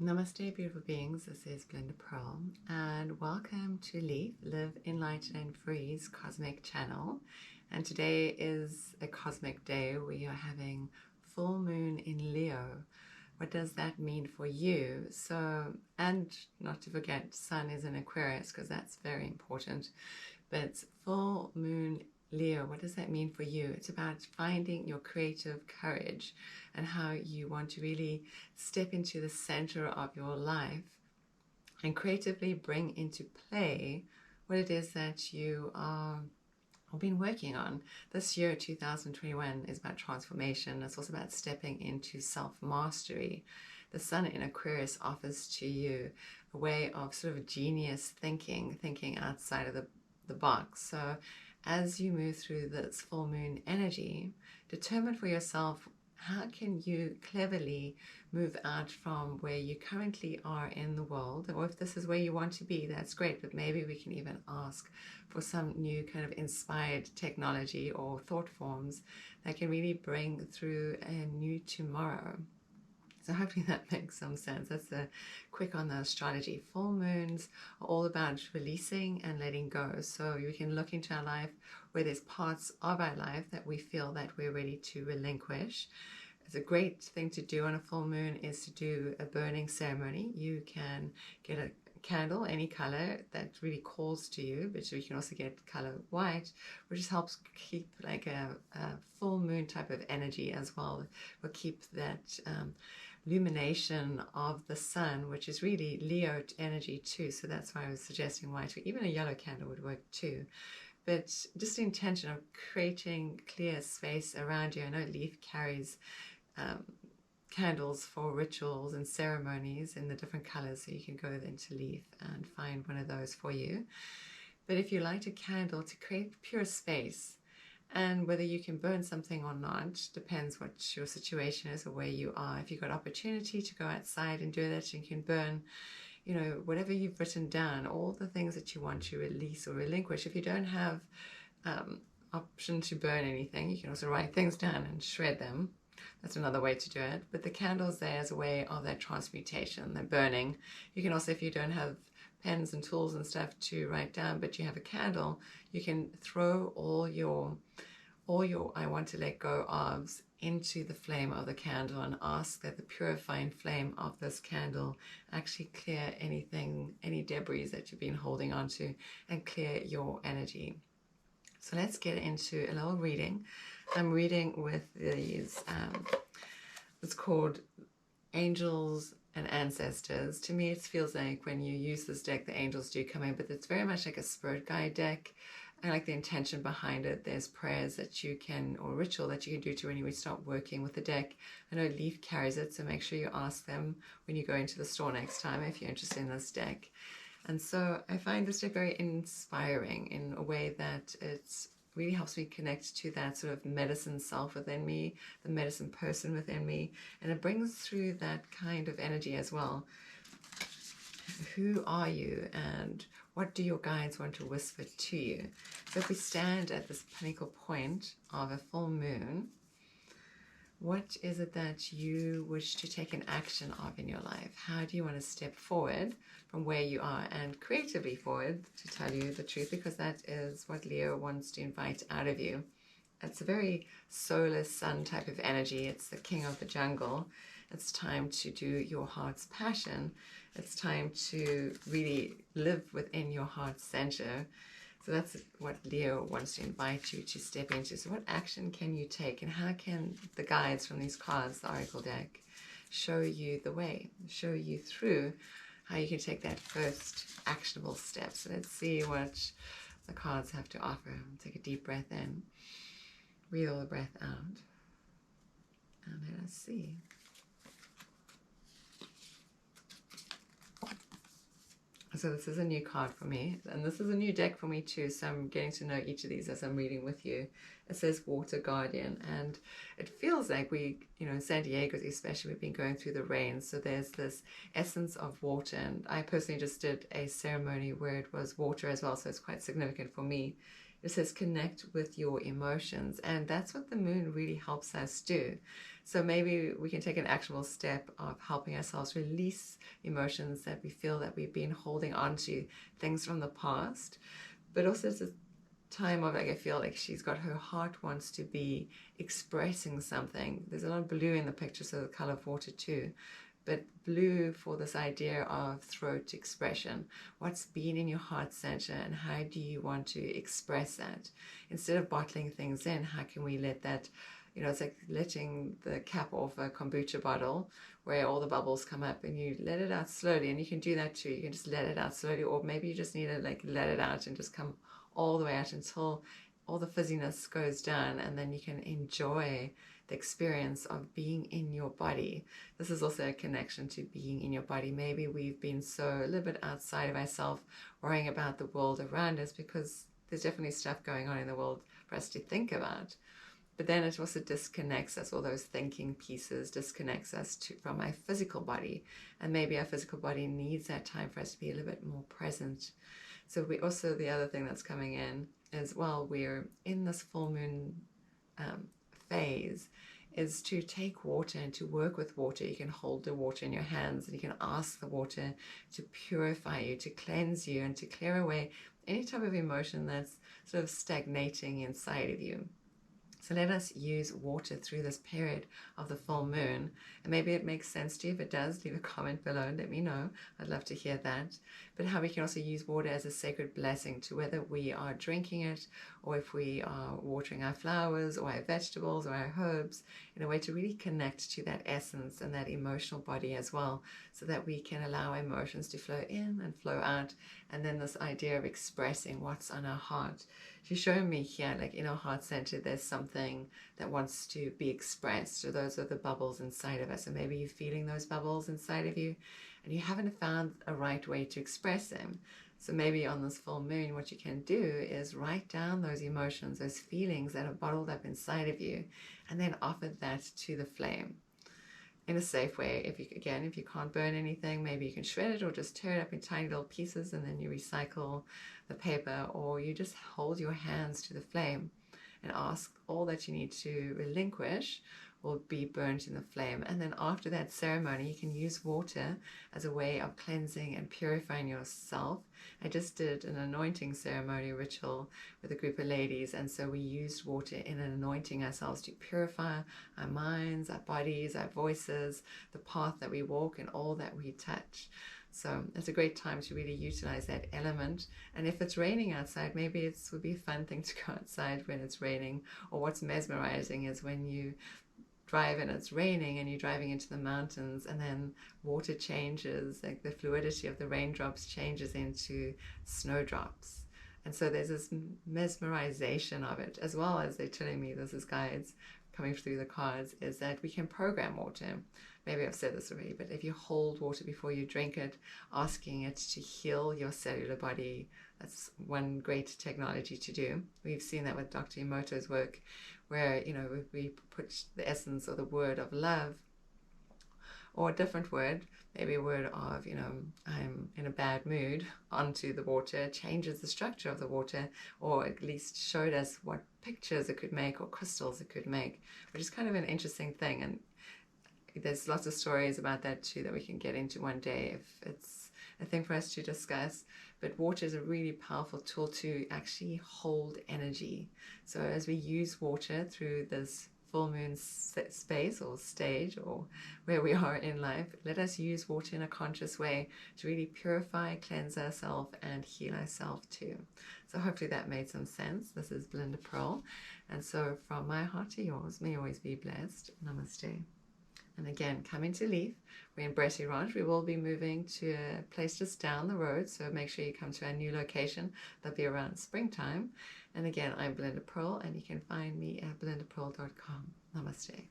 Namaste, beautiful beings. This is Belinda Pearl, and welcome to L.E.A.F, Live, Enlighten, and Free's Cosmic Channel. And today is a cosmic day. We are having full moon in Leo. What does that mean for you? So, and not to forget, Sun is in Aquarius because that's very important. But full moon Leo, what does that mean for you? It's about finding your creative courage and how you want to really step into the center of your life and creatively bring into play what it is that you are or been working on. This year, 2021, is about transformation. It's also about stepping into self-mastery. The Sun in Aquarius offers to you a way of sort of genius thinking outside of the box. So as you move through this full moon energy, determine for yourself, how can you cleverly move out from where you currently are in the world? Or if this is where you want to be, that's great, but maybe we can even ask for some new kind of inspired technology or thought forms that can really bring through a new tomorrow. So hopefully that makes some sense. That's a quick on the astrology. Full moons are all about releasing and letting go. So we can look into our life where there's parts of our life that we feel that we're ready to relinquish. It's a great thing to do on a full moon is to do a burning ceremony. You can get a candle, any color that really calls to you, but you can also get color white, which just helps keep like a full moon type of energy as well. Will keep that illumination of the sun, which is really Leo energy too. So that's why I was suggesting white, or even a yellow candle would work too. But just the intention of creating clear space around you. I know L.E.A.F carries candles for rituals and ceremonies in the different colors, so you can go into L.E.A.F and find one of those for you. But if you light a candle to create pure space, and whether you can burn something or not depends what your situation is or where you are. If you've got opportunity to go outside and do that, you can burn, you know, whatever you've written down, all the things that you want to release or relinquish. If you don't have option to burn anything, you can also write things down and shred them. That's another way to do it. But the candle's there as a way of that transmutation, the burning. You can also, if you don't have pens and tools and stuff to write down, but you have a candle, you can throw all your I want to let go ofs into the flame of the candle and ask that the purifying flame of this candle actually clear anything, any debris that you've been holding on to, and clear your energy. So let's get into a little reading. I'm reading with these, it's called Angels and Ancestors. To me, it feels like when you use this deck, the angels do come in, but it's very much like a spirit guide deck. I like the intention behind it. There's prayers that you can, or ritual that you can do to when you start working with the deck. I know L.E.A.F carries it, so make sure you ask them when you go into the store next time if you're interested in this deck. And so I find this deck very inspiring in a way that it's really helps me connect to that sort of medicine self within me, the medicine person within me, and it brings through that kind of energy as well. Who are you, and what do your guides want to whisper to you? So if we stand at this pinnacle point of a full moon, what is it that you wish to take an action of in your life? How do you want to step forward from where you are and creatively forward, to tell you the truth, because that is what Leo wants to invite out of you. It's a very solar sun type of energy. It's the king of the jungle. It's time to do your heart's passion. It's time to really live within your heart's center. So that's what Leo wants to invite you to step into. So what action can you take, and how can the guides from these cards, the Oracle deck, show you the way, show you through how you can take that first actionable step? So let's see what the cards have to offer. Take a deep breath in, breathe all the breath out, and let us see. So this is a new card for me, and this is a new deck for me too, so I'm getting to know each of these as I'm reading with you. It says Water Guardian, and it feels like we, you know, in San Diego especially, we've been going through the rain, so there's this essence of water, and I personally just did a ceremony where it was water as well, so it's quite significant for me It says connect with your emotions, and that's what the moon really helps us do. So maybe we can take an actionable step of helping ourselves release emotions that we feel that we've been holding on to, things from the past. But also it's a time of, like, I feel like she's got, her heart wants to be expressing something. There's a lot of blue in the picture, so the color of water too. But blue for this idea of throat expression. What's been in your heart center and how do you want to express that? Instead of bottling things in, how can we let that, it's like letting the cap off a kombucha bottle where all the bubbles come up, and you let it out slowly. And you can do that too. You can just let it out slowly, or maybe you just need to like let it out and just come all the way out until all the fizziness goes down, and then you can enjoy the experience of being in your body. This is also a connection to being in your body. Maybe we've been so a little bit outside of ourselves, worrying about the world around us, because there's definitely stuff going on in the world for us to think about. But then it also disconnects us, all those thinking pieces disconnects us from our physical body. And maybe our physical body needs that time for us to be a little bit more present. So we also, the other thing that's coming in is, while we're in this full moon phase, is to take water and to work with water. You can hold the water in your hands and you can ask the water to purify you, to cleanse you, and to clear away any type of emotion that's sort of stagnating inside of you. So let us use water through this period of the full moon. And maybe it makes sense to you. If it does, leave a comment below and let me know. I'd love to hear that. But how we can also use water as a sacred blessing, to whether we are drinking it, or if we are watering our flowers or our vegetables or our herbs, in a way to really connect to that essence and that emotional body as well, so that we can allow our emotions to flow in and flow out. And then this idea of expressing what's on our heart. She's showing me here, like in our heart center, there's something that wants to be expressed. So those are the bubbles inside of us. And maybe you're feeling those bubbles inside of you and you haven't found a right way to express them. So maybe on this full moon, what you can do is write down those emotions, those feelings that are bottled up inside of you, and then offer that to the flame in a safe way. If you can't burn anything, maybe you can shred it or just tear it up in tiny little pieces, and then you recycle the paper, or you just hold your hands to the flame and ask all that you need to relinquish will be burnt in the flame. And then after that ceremony, you can use water as a way of cleansing and purifying yourself. I just did an anointing ceremony ritual with a group of ladies, and so we used water in anointing ourselves to purify our minds, our bodies, our voices, the path that we walk, and all that we touch. So it's a great time to really utilize that element. And if it's raining outside, maybe it would be a fun thing to go outside when it's raining. Or what's mesmerizing is when you drive and it's raining and you're driving into the mountains, and then water changes, like the fluidity of the raindrops changes into snowdrops. And so there's this mesmerization of it, as well as they're telling me, this is guides coming through the cards, is that we can program water. Maybe I've said this already, but if you hold water before you drink it, asking it to heal your cellular body, that's one great technology to do. We've seen that with Dr. Emoto's work, where, we put the essence or the word of love, or a different word, maybe a word of, I'm in a bad mood, onto the water, changes the structure of the water, or at least showed us what pictures it could make or crystals it could make, which is kind of an interesting thing. And there's lots of stories about that too that we can get into one day if it's a thing for us to discuss. But water is a really powerful tool to actually hold energy. So as we use water through this full moon space or stage, or where we are in life, let us use water in a conscious way to really purify, cleanse ourselves, and heal ourselves too. So hopefully that made some sense. This is Belinda Pearl. And so from my heart to yours, may you always be blessed. Namaste. And again, coming to L.E.A.F, we're in Bretty Ranch. We will be moving to a place just down the road, so make sure you come to our new location. That'll be around springtime. And again, I'm Belinda Pearl, and you can find me at belindapearl.com. Namaste.